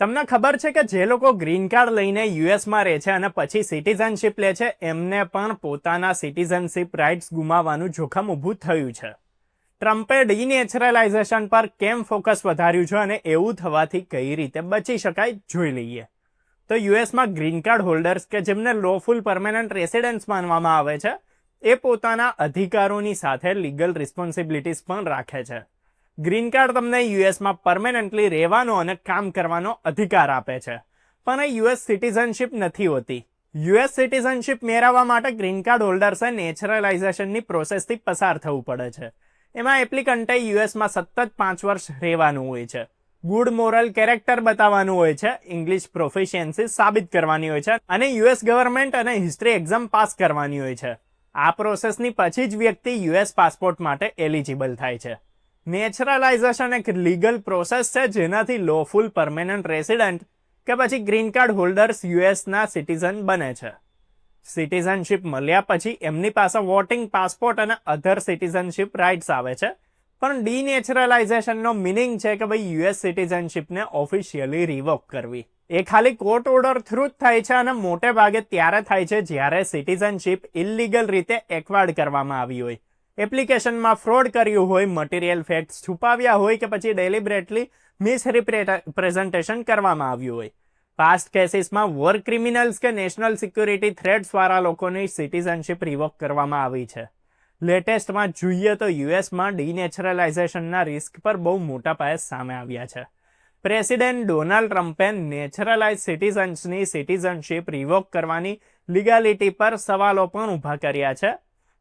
તમને ખબર છે કે જે લોકો ગ્રીન કાર્ડ લઈને યુએસમાં રહે છે અને પછી સિટીઝનશિપ લે છે એમને પણ પોતાના સિટીઝનશિપ રાઇટ્સ ગુમાવવાનું જોખમ ઊભું થયું છે. ટ્રમ્પે ડીનેચરલાઇઝેશન પર કેમ ફોકસ વધાર્યું છે અને એવું થવાથી કઈ રીતે બચી શકાય જોઈ લઈએ. તો યુએસમાં ગ્રીન કાર્ડ હોલ્ડર્સ કે જેમને લોફુલ પરમેનન્ટ રેસિડન્સ માનવામાં આવે છે એ પોતાના અધિકારોની સાથે લીગલ રિસ્પોન્સિબિલિટીઝ પણ રાખે છે. ગ્રીન કાર્ડ તમને યુએસમાં પરમેનન્ટલી રહેવાનો અને કામ કરવાનો અધિકાર આપે છે, પણ એ યુએસ સિટીઝનશિપ નથી હોતી. યુએસ સિટીઝનશિપ મેળવવા માટે ગ્રીન કાર્ડ હોલ્ડર્સે નેચરલાઇઝેશનની પ્રોસેસથી પસાર થવું પડે છે. એમાં એપ્લિકન્ટે યુએસમાં સતત 5 વર્ષ રહેવાનું હોય છે, ગુડ મોરલ કેરેક્ટર બતાવવાનું હોય છે, ઇંગ્લિશ પ્રોફિશિયન્સી સાબિત કરવાની હોય છે અને યુએસ ગવર્મેન્ટ અને હિસ્ટ્રી એક્ઝામ પાસ કરવાની હોય છે. આ પ્રોસેસની પછી જ વ્યક્તિ યુએસ પાસપોર્ટ માટે એલિજિબલ થાય છે. નેચરલાઇઝેશન એક લીગલ પ્રોસેસ છે જેનાથી લોફુલ પરમેનન્ટ રેસિડન્ટ કે પછી ગ્રીન કાર્ડ હોલ્ડર્સ યુએસના સિટીઝન બને છે. સિટીઝનશિપ મળ્યા પછી એમની પાસે વોટિંગ, પાસપોર્ટ અને અધર સિટીઝનશિપ રાઇટ્સ આવે છે, પણ ડીનેચરલાઇઝેશનનો મિનિંગ છે કે ભાઈ યુએસ સિટીઝનશિપને ઓફિશિયલી રિવોક કરવી. એ ખાલી કોર્ટ ઓર્ડર થ્રુ જ થાય છે અને મોટે ભાગે ત્યારે થાય છે જ્યારે સિટીઝનશિપ ઇલીગલ રીતે એક્વાયર્ડ કરવામાં આવી હોય, એપ્લિકેશનમાં ફ્રોડ કર્યું હોય, મટીરિયલ ફેક્ટ્સ છુપાવ્યા હોય કે પછી ડેલિબરેટલી મિસરિપ્રેઝન્ટેશન કરવામાં આવ્યું હોય. પાસ્ટ કેસીસમાં વોર ક્રિમિનલ્સ કે નેશનલ સિક્યુરિટી થ્રેટ્સવાળા લોકોની સિટીઝનશિપ રિવોક કરવામાં આવી છે. લેટેસ્ટમાં જોઈએ તો યુએસમાં ડીનેચરલાઇઝેશનના રિસ્ક પર બહુ મોટા પાયે સામે આવ્યા છે. પ્રેસિડેન્ટ ડોનાલ્ડ ટ્રમ્પે નેચરલાઇઝ સિટીઝન્સની સિટીઝનશિપ રિવોક કરવાની લીગાલિટી પર સવાલો પણ ઊભા કર્યા છે.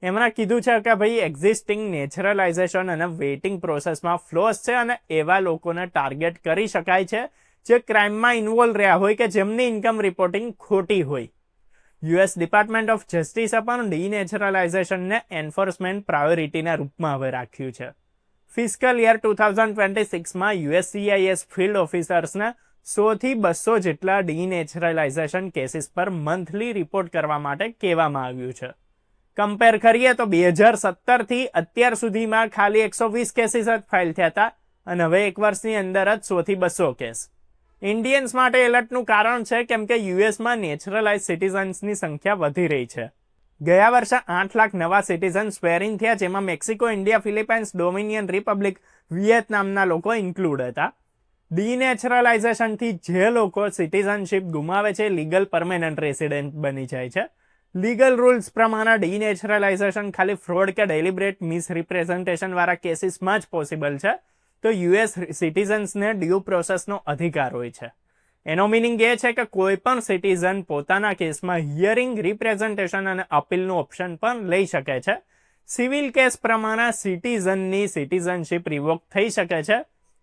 એમણે કીધું છે કે ભાઈ એક્ઝિસ્ટિંગ નેચરલાઇઝેશન અને વેઇટિંગ પ્રોસેસમાં ફ્લોઝ છે અને એવા લોકોને ટાર્ગેટ કરી શકાય છે જે ક્રાઇમમાં ઇન્વોલ્વ રહ્યા હોય કે જેમની ઇન્કમ રિપોર્ટિંગ ખોટી હોય. યુએસ ડિપાર્ટમેન્ટ ઓફ જસ્ટિસે પણ ડીનેચરલાઇઝેશનને એન્ફોર્સમેન્ટ પ્રાયોરિટીના રૂપમાં હવે રાખ્યું છે. ફિસ્કલ યર 2026માં યુએસસીઆઈએસ ફિલ્ડ ઓફિસર્સને 100 થી 200 જેટલા ડીનેચરલાઇઝેશન કેસીસ પર મંથલી રિપોર્ટ કરવા માટે કહેવામાં આવ્યું છે. કમ્પેર કરીએ તો 2017થી અત્યાર સુધીમાં ખાલી 120 કેસીસ જ ફાઇલ થયા હતા અને હવે 1 વર્ષની અંદર જ 100 થી 200 કેસ. ઇન્ડિયન્સ માટે એલર્ટનું કારણ છે કેમ કે યુએસમાં નેચરલાઇઝ સિટીઝન્સની સંખ્યા વધી રહી છે. ગયા વર્ષે 8 લાખ નવા સિટીઝન સ્વેરિંગ થયા, જેમાં Mexico, India, Philippines, Dominion Republic, વિયેતનામના લોકો ઇન્ક્લુડ હતા. ડીનેચરલાઇઝેશનથી જે લોકો સિટીઝનશિપ ગુમાવે છે લીગલ પરમેનન્ટ રેસિડેન્ટ બની જાય છે. લીગલ રૂલ્સ પ્રમાણે ડીનેચરલાઇઝેશન ખાલી ફ્રોડ કે ડેલિબરેટ મિસરિપ્રેઝન્ટેશન વાળા કેસીસમાં જ પોસિબલ છે, તો યુએસ સિટીઝન્સને ડ્યુ પ્રોસેસનો અધિકાર હોય છે. એનો મિનિંગ એ છે કે કોઈ પણ સિટીઝન પોતાના કેસમાં હિયરિંગ, રિપ્રેઝન્ટેશન અને અપીલનું ઓપ્શન પણ લઈ શકે છે. સિવિલ કેસ પ્રમાણે સિટીઝનની સિટીઝનશિપ રિવોક થઈ શકે છે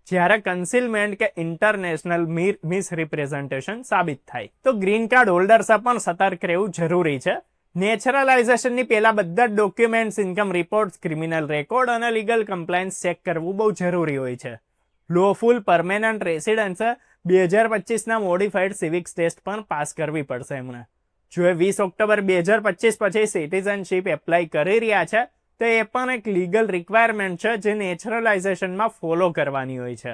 જ્યારે કન્સીલમેન્ટ કે ઇન્ટરનેશનલ મિસરિપ્રેઝન્ટેશન સાબિત થાય. તો ગ્રીન કાર્ડ હોલ્ડર્સે પણ સતર્ક રહેવું જરૂરી છે. નેચરલાઇઝેશનની પહેલા બધા જ documents, income reports, criminal record અને લીગલ કમ્પ્લાયન્સ ચેક કરવું બહુ જરૂરી હોય છે. લોફુલ પરમેનન્ટ રેસિડન્સે 2025ના મોડિફાઈડ સિવિક્સ ટેસ્ટ પણ પાસ કરવી પડશે એમણે. જો એ 20 ઓક્ટોબર 2025 પછી સિટીઝનશિપ એપ્લાય કરી રહ્યા છે તો એ પણ એક લીગલ રિક્વાયરમેન્ટ છે જે નેચરલાઇઝેશનમાં ફોલો કરવાની હોય છે.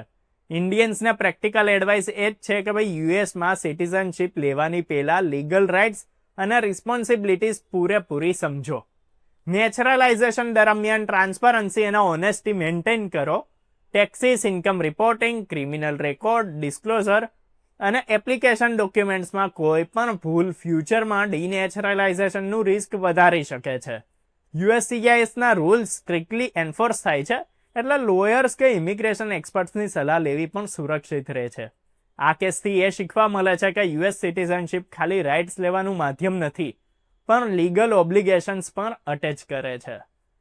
ઇન્ડિયન્સને પ્રેક્ટિકલ એડવાઇસ એ જ છે કે ભાઈ યુએસમાં સિટીઝનશિપ લેવાની પહેલાં લીગલ રાઇટ્સ અને રિસ્પોન્સિબિલિટીઝ પૂરેપૂરી સમજો. નેચરલાઇઝેશન દરમિયાન ટ્રાન્સપરન્સી અને ઓનેસ્ટી મેન્ટેન કરો. Taxes, income reporting, criminal record, disclosure અને એપ્લિકેશન ડોક્યુમેન્ટ્સમાં કોઈ પણ ભૂલ ફ્યુચરમાં ડીનેચરલાઇઝેશનનું રિસ્ક વધારી શકે છે. યુએસસીઆઈએસના રૂલ્સ સ્ટ્રિક્ટલી એન્ફોર્સ થાય છે, એટલે લોયર્સ કે ઇમિગ્રેશન એક્સપર્ટ્સની સલાહ લેવી પણ સુરક્ષિત રહે છે. આ કેસથી એ શીખવા મળે છે કે યુએસ સિટીઝનશિપ ખાલી રાઇટ્સ લેવાનું માધ્યમ નથી, પણ લીગલ ઓબ્લિગેશન્સ પણ અટેચ કરે છે.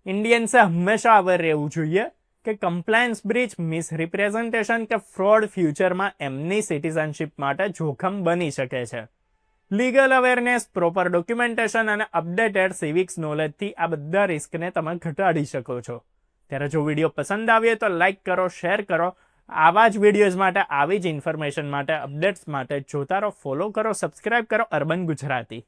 ઇન્ડિયન્સે હંમેશા અવેર રહેવું જોઈએ કે કમ્પ્લાયન્સ બ્રીચ, મિસરિપ્રેઝન્ટેશન કે ફ્રોડ ફ્યુચરમાં એમની સિટીઝનશિપ માટે જોખમ બની શકે છે. લીગલ અવેરનેસ, પ્રોપર ડોક્યુમેન્ટેશન અને અપડેટેડ સિવિક્સ નોલેજથી આ બધા રિસ્કને તમે ઘટાડી શકો છો. ત્યારે જો વિડીયો પસંદ આવ્યો તો લાઇક કરો, શેર કરો. આવા જ વિડીયોઝ માટે, આવી જ ઇન્ફોર્મેશન માટે, અપડેટ્સ માટે જોતા રહો, ફોલો કરો, સબસ્ક્રાઇબ કરો અર્બન ગુજરાતી.